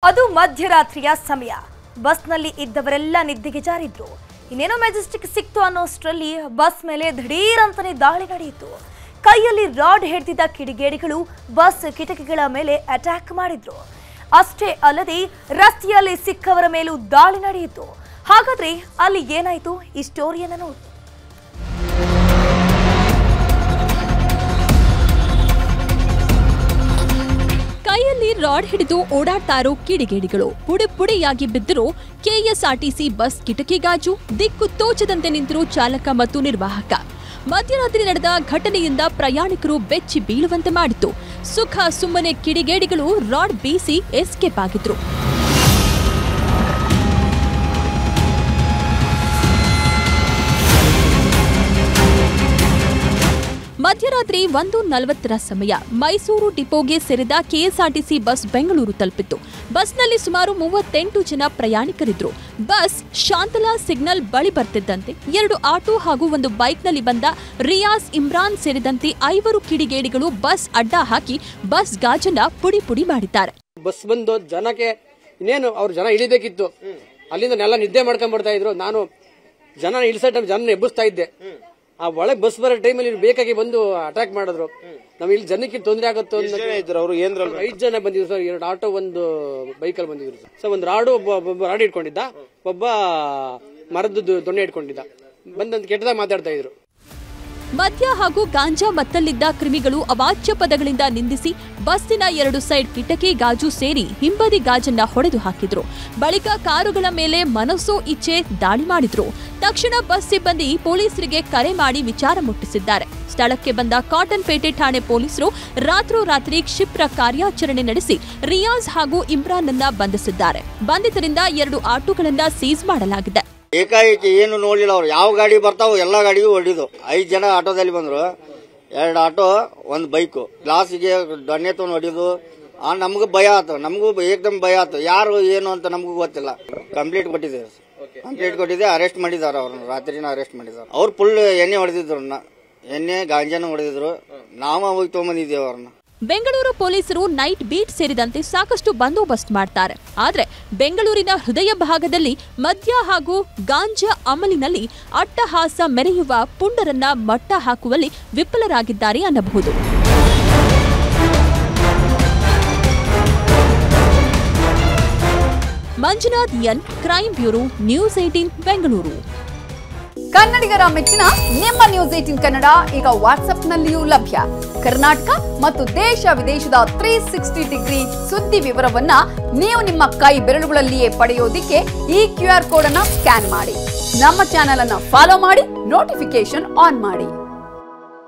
ಅದು ಮಧ್ಯರಾತ್ರಿಯ ಸಮಯ. ಬಸ್ನಲ್ಲಿ ಇದ್ದವರೆಲ್ಲ ನಿದ್ದೆಗೆ ಜಾರಿದ್ರು. ಇನ್ನೇನೋ ಮೆಜೆಸ್ಟಿಕ್ ಸಿಕ್ತು ಅನ್ನೋಷ್ಟರಲ್ಲಿ ಬಸ್ ಮೇಲೆ ದಿಢೀರ್ ಅಂತಾನೆ ದಾಳಿ ನಡೆಯಿತು. ಕೈಯಲ್ಲಿ ರಾಡ್ ಹಿಡಿದಿದ್ದ ಕಿಡಿಗೇಡಿಗಳು ಬಸ್ ಕಿಟಕಿಗಳ ಮೇಲೆ ಅಟ್ಯಾಕ್ ಮಾಡಿದ್ರು. ಅಷ್ಟೇ ಅಲ್ಲದೆ ರಸ್ತೆಯಲ್ಲಿ ಸಿಕ್ಕವರ ಮೇಲೂ ದಾಳಿ ನಡೆಯಿತು. ಹಾಗಾದ್ರೆ ಅಲ್ಲಿ ಏನಾಯ್ತು? ಈ ಸ್ಟೋರಿಯನ್ನು ನೋಡಿ. ಕೈಯಲ್ಲಿ ರಾಡ್ ಹಿಡಿದು ಓಡಾಡ್ತಾ ಇರೋ ಕಿಡಿಗೇಡಿಗಳು ಪುಡಿ ಪುಡಿಯಾಗಿ ಬಿದ್ದಿರೋ ಕೆಎಸ್ಆರ್ಟಿಸಿ ಬಸ್ ಕಿಟಕಿ ಗಾಜು, ದಿಕ್ಕು ತೋಚದಂತೆ ನಿಂತಿರೋ ಚಾಲಕ ಮತ್ತು ನಿರ್ವಾಹಕ. ಮಧ್ಯರಾತ್ರಿ ನಡೆದ ಘಟನೆಯಿಂದ ಪ್ರಯಾಣಿಕರು ಬೆಚ್ಚಿ ಬೀಳುವಂತೆ ಮಾಡಿತು. ಸುಖ ಸುಮ್ಮನೆ ಕಿಡಿಗೇಡಿಗಳು ರಾಡ್ ಬೀಸಿ ಎಸ್ಕೇಪ್ ಆಗಿದ್ರು. ಮಧ್ಯರಾತ್ರಿ 1:40 ಸಮಯ ಮೈಸೂರು ಡಿಪೋಗೆ ಸೇರಿದ ಕೆಎಸ್ಆರ್ಟಿಸಿ ಬಸ್ ಬೆಂಗಳೂರು ತಲುಪಿತ್ತು. ಬಸ್ನಲ್ಲಿ ಸುಮಾರು 38 ಜನ ಪ್ರಯಾಣಿಕರಿದ್ರು. ಬಸ್ ಶಾಂತಲಾ ಸಿಗ್ನಲ್ ಬಳಿ ಬರ್ತಿದ್ದಂತೆ 2 ಆಟೋ ಹಾಗೂ ಒಂದು ಬೈಕ್ನಲ್ಲಿ ಬಂದ ರಿಯಾಜ್, ಇಮ್ರಾನ್ ಸೇರಿದಂತೆ 5 ಕಿಡಿಗೇಡಿಗಳು ಬಸ್ ಅಡ್ಡ ಹಾಕಿ ಬಸ್ ಗಾಜನ್ನ ಪುಡಿ ಪುಡಿ ಮಾಡಿದ್ದಾರೆ. ಬಸ್ ಬಂದು ಜನಕ್ಕೆ ಇನ್ನೇನು ಅವ್ರು ಜನ ಇಳಿಬೇಕಿತ್ತು. ಅಲ್ಲಿಂದ ಎಲ್ಲ ನಿದ್ದೆ ಮಾಡ್ಕೊಂಡ್ ಬರ್ತಾ ಇದ್ರು. ನಾನು ಜನ ಇಳಿಸೋ ಟೈಮ್ ಜನ ಎಬ್ಬಿಸ್ತಾ ಇದ್ದೆ. ಆ ಒಳಗೆ ಬಸ್ ಬರೋ ಟೈಮಲ್ಲಿ ಬೇಕಾಗಿ ಬಂದು ಅಟ್ಯಾಕ್ ಮಾಡಿದ್ರು. ನಾವ್ ಇಲ್ಲಿ ಜನಕ್ಕೆ ತೊಂದರೆ ಆಗುತ್ತೋ ಅವರು 5 ಜನ ಬಂದಿದ್ರು ಸರ್. 2 ಆಟೋ, ಒಂದು ಬೈಕಲ್ಲಿ ಬಂದಿದ್ರು ಸರ್. ಒಂದು ರಾಡು, ಒಬ್ಬ ರಾಡ್ ಇಟ್ಕೊಂಡಿದ್ದ, ಒಬ್ಬ ಮರದ ದೊಣ್ಣೆ ಇಟ್ಕೊಂಡಿದ್ದ. ಬಂದಂತ ಕೆಟ್ಟದಾಗ ಮಾತಾಡ್ತಾ ಇದ್ರು. ಮದ್ಯ ಹಾಗೂ ಗಾಂಜಾ ಮತ್ತಲ್ಲಿದ್ದ ಕ್ರಿಮಿಗಳು ಅವಾಚ್ಯ ಪದಗಳಿಂದ ನಿಂದಿಸಿ ಬಸ್ಸಿನ 2 ಸೈಡ್ ಕಿಟಕಿ ಗಾಜು ಸೇರಿ ಹಿಂಬದಿ ಗಾಜನ್ನ ಹೊಡೆದು ಹಾಕಿದ್ರು. ಬಳಿಕ ಕಾರುಗಳ ಮೇಲೆ ಮನಸ್ಸೋ ಇಚ್ಛೆ ದಾಳಿ ಮಾಡಿದ್ರು. ತಕ್ಷಣ ಬಸ್ ಸಿಬ್ಬಂದಿ ಪೊಲೀಸರಿಗೆ ಕರೆ ಮಾಡಿ ವಿಚಾರ ಮುಟ್ಟಿಸಿದ್ದಾರೆ. ಸ್ಥಳಕ್ಕೆ ಬಂದ ಕಾಟನ್ಪೇಟೆ ಠಾಣೆ ಪೊಲೀಸರು ರಾತ್ರೋರಾತ್ರಿ ಕ್ಷಿಪ್ರ ಕಾರ್ಯಾಚರಣೆ ನಡೆಸಿ ರಿಯಾಜ್ ಹಾಗೂ ಇಮ್ರಾನ್ ಅನ್ನ ಬಂಧಿಸಿದ್ದಾರೆ. ಬಂಧಿತರಿಂದ 2 ಆಟೋಗಳನ್ನ ಸೀಸ್ ಮಾಡಲಾಗಿದೆ. ಏಕಾಏಕಿ ಏನು ನೋಡಲಿಲ್ಲ. ಅವ್ರು ಯಾವ ಗಾಡಿ ಬರ್ತಾವ ಎಲ್ಲಾ ಗಾಡಿಗೂ ಹೊಡಿದು. 5 ಜನ ಆಟೋದಲ್ಲಿ ಬಂದ್ರು. 2 ಆಟೋ, ಒಂದು ಬೈಕ್. ಗ್ಲಾಸಿಗೆ ದೊಣ್ಣೆ ತಗೊಂಡು ಹೊಡಿದು. ನಮಗೂ ಭಯ ಆಯ್ತು. ನಮಗೂ ಏಕದಮ್ ಭಯ ಆಯ್ತು. ಯಾರು ಏನು ಅಂತ ನಮಗೂ ಗೊತ್ತಿಲ್ಲ. ಕಂಪ್ಲೇಂಟ್ ಕೊಟ್ಟಿದೆ. ಅರೆಸ್ಟ್ ಮಾಡಿದಾರೆ. ಅವ್ರನ್ನ ರಾತ್ರಿನ ಅರೆಸ್ಟ್ ಮಾಡಿದಾರೆ. ಅವ್ರು ಫುಲ್ ಎಣ್ಣೆ ಹೊಡೆದಿದ್ರು. ಎಣ್ಣೆ ಗಾಂಜಾನ ಹೊಡೆದಿದ್ರು. ನಾವು ಹೋಗಿ ತಗೊಂಬಂದಿದ್ದೇವೆ ಅವ್ರನ್ನ. ಬೆಂಗಳೂರು ಪೊಲೀಸರು ನೈಟ್ ಬೀಟ್ ಸೇರಿದಂತೆ ಸಾಕಷ್ಟು ಬಂದೋಬಸ್ತ್ ಮಾಡ್ತಾರೆ. ಆದರೆ ಬೆಂಗಳೂರಿನ ಹೃದಯ ಭಾಗದಲ್ಲಿ ಮದ್ಯ ಹಾಗೂ ಗಾಂಜಾ ಅಮಲಿನಲ್ಲಿ ಅಟ್ಟಹಾಸ ಮೆರೆಯುವ ಪುಂಡರನ್ನ ಮಟ್ಟ ಹಾಕುವಲ್ಲಿ ವಿಫಲರಾಗಿದ್ದಾರೆ ಅನ್ನಬಹುದು. Manjunath N, crime bureau, news 18 Bengaluru. ಕನ್ನಡಿಗರ ಮೆಚ್ಚಿನ ನಿಮ್ಮ ನ್ಯೂಸ್ 18 ಕನ್ನಡ ಈಗ ವಾಟ್ಸ್ಆಪ್ನಲ್ಲಿಯೂ ಲಭ್ಯ. ಕರ್ನಾಟಕ ಮತ್ತು ದೇಶ ವಿದೇಶದ 360 ಡಿಗ್ರಿ ಸುದ್ದಿ ವಿವರವನ್ನ ನೀವು ನಿಮ್ಮ ಕೈ ಬೆರಳುಗಳಲ್ಲಿಯೇ ಪಡೆಯೋದಿಕ್ಕೆ ಈ QR ಕೋಡ್ ಅನ್ನ ಸ್ಕ್ಯಾನ್ ಮಾಡಿ. ನಮ್ಮ ಚಾನೆಲ್ ಅನ್ನ ಫಾಲೋ ಮಾಡಿ, ನೋಟಿಫಿಕೇಶನ್ ಆನ್ ಮಾಡಿ.